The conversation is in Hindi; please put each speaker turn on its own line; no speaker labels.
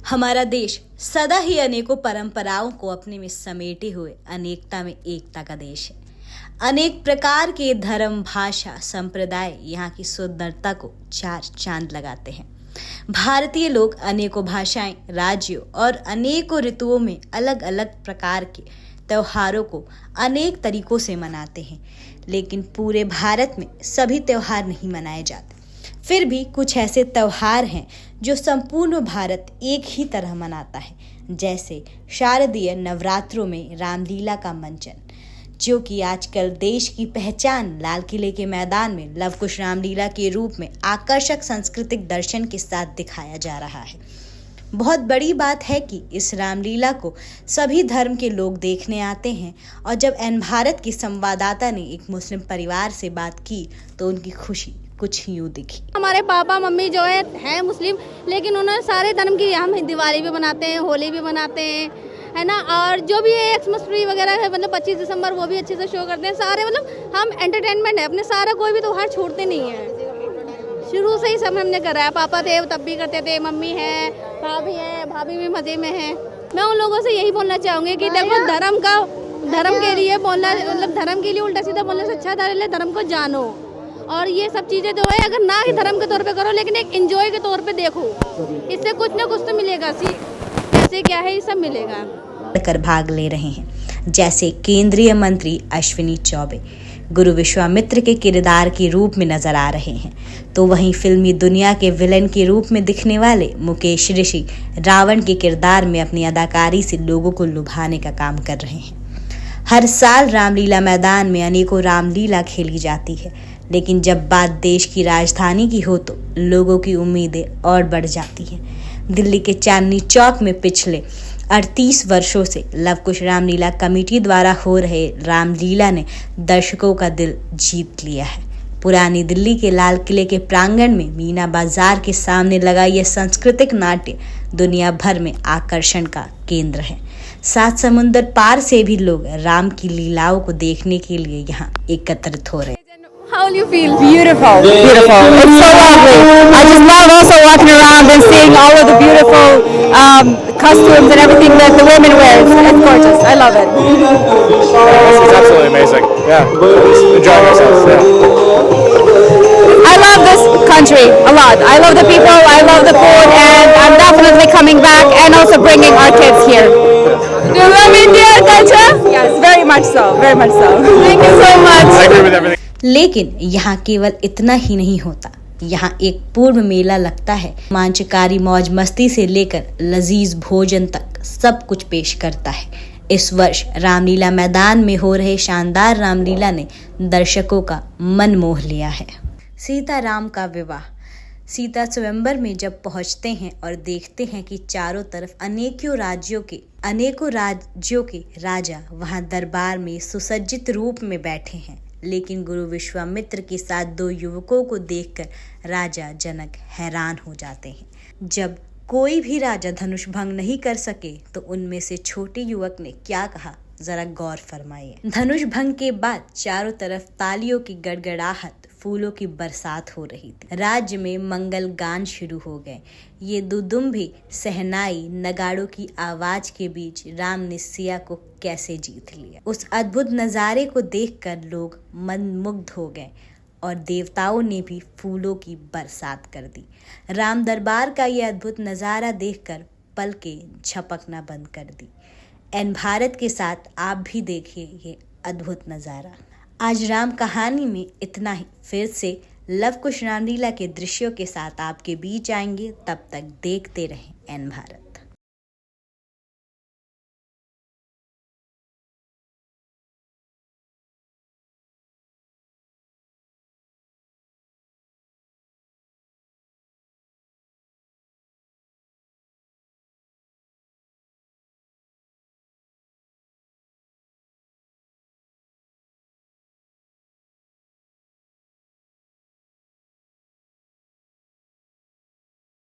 हमारा देश सदा ही अनेकों परंपराओं को अपने में समेटे हुए अनेकता में एकता का देश है। अनेक प्रकार के धर्म, भाषा, संप्रदाय यहाँ की सुंदरता को चार चांद लगाते हैं। भारतीय लोग अनेकों भाषाएं, राज्यों और अनेकों ऋतुओं में अलग अलग प्रकार के त्योहारों को अनेक तरीकों से मनाते हैं, लेकिन पूरे भारत में सभी त्योहार नहीं मनाए जाते। फिर भी कुछ ऐसे त्योहार हैं जो संपूर्ण भारत एक ही तरह मनाता है, जैसे शारदीय नवरात्रों में रामलीला का मंचन, जो कि आजकल देश की पहचान लाल किले के मैदान में लव कुश रामलीला के रूप में आकर्षक सांस्कृतिक दर्शन के साथ दिखाया जा रहा है। बहुत बड़ी बात है कि इस रामलीला को सभी धर्म के लोग देखने आते हैं, और जब एन भारत की संवाददाता ने एक मुस्लिम परिवार से बात की तो उनकी खुशी कुछ यूं दिखी।
हमारे पापा मम्मी जो है मुस्लिम, लेकिन उन्होंने सारे धर्म की, हम दिवाली भी मनाते हैं, होली भी मनाते हैं, है ना, और जो भी एक्समस ट्री वगैरह है, मतलब 25 दिसंबर वो भी अच्छे से शो करते हैं। सारे मतलब हम एंटरटेनमेंट है अपने, सारा कोई भी त्योहार छोड़ते नहीं है। शुरू से ही सब हमने करा है, पापा थे तब भी करते थे, मम्मी है, भाभी भी मजे में है। मैं उन लोगों से यही बोलना चाहूँगी कि देखो धर्म के लिए बोलना, मतलब धर्म के लिए उल्टा सीधा बोलने से अच्छा धर्म को जानो, और ये सब चीज़ें जो है अगर ना ही धर्म के तौर पे करो, लेकिन एक एंजॉय के तौर पे देखो, इससे कुछ ना कुछ तो मिलेगा। कैसे क्या है, ये सब मिलेगा।
कर भाग ले रहे हैं, जैसे केंद्रीय मंत्री अश्विनी चौबे गुरु विश्वामित्र के किरदार के रूप में नजर आ रहे हैं, तो वहीं फिल्मी दुनिया के विलेन के रूप में दिखने वाले मुकेश ऋषि रावण के किरदार में अपनी अदाकारी से लोगों को लुभाने का काम कर रहे हैं। हर साल रामलीला मैदान में अनेकों रामलीला खेली जाती है, लेकिन जब बात देश की राजधानी की हो तो लोगों की उम्मीदें और बढ़ जाती हैं। दिल्ली के चांदनी चौक में पिछले 38 वर्षों से लव कुश रामलीला कमेटी द्वारा हो रहे रामलीला ने दर्शकों का दिल जीत लिया है। पुरानी दिल्ली के लाल किले के प्रांगण में मीना बाजार के सामने लगा यह सांस्कृतिक नाट्य दुनिया भर में आकर्षण का केंद्र है। 7 समुंदर पार से भी लोग राम की लीलाओं को देखने के लिए यहाँ एकत्रित हो रहे हैं।
How will you feel?
Beautiful. It's so lovely. I just love also walking around and seeing all of the beautiful costumes and everything that the women wear. It's gorgeous. I love it.
It's absolutely amazing. Yeah, just enjoying ourselves. Yeah.
I love this country a lot. I love the people. I love the food, and I'm definitely coming back and also bringing our kids here. Do you love Indian culture? Yes, very much so. Very much so. Thank you so much.
I agree with everything.
लेकिन यहाँ केवल इतना ही नहीं होता, यहाँ एक पूर्व मेला लगता है। रोमांचकारी मौज मस्ती से लेकर लजीज भोजन तक सब कुछ पेश करता है। इस वर्ष रामलीला मैदान में हो रहे शानदार रामलीला ने दर्शकों का मन मोह लिया है। सीता राम का विवाह। सीता स्वयंवर में जब पहुंचते हैं और देखते हैं कि चारों तरफ अनेकों राज्यों के राजा वहां दरबार में सुसज्जित रूप में बैठे हैं, लेकिन गुरु विश्वामित्र के साथ 2 युवकों को देखकर राजा जनक हैरान हो जाते हैं। जब कोई भी राजा धनुष भंग नहीं कर सके तो उनमें से छोटे युवक ने क्या कहा, जरा गौर फरमाइए। धनुष भंग के बाद चारों तरफ तालियों की गड़गड़ाहट, फूलों की बरसात हो रही थी। राज्य में मंगल गान शुरू हो गए। ये दुदुम्भी, सहनाई, नगाड़ों की आवाज के बीच राम ने सिया को कैसे जीत लिया। उस अद्भुत नजारे को देखकर लोग मंत्रमुग्ध हो गए और देवताओं ने भी फूलों की बरसात कर दी। राम दरबार का ये अद्भुत नजारा देखकर पलकें झपकना बंद कर दी। एन भारत के साथ आप भी देखिए ये अद्भुत नजारा। आज राम कहानी में इतना ही। फिर से लव कुश रामलीला के दृश्यों के साथ आपके बीच आएंगे, तब तक देखते रहें एन भारत।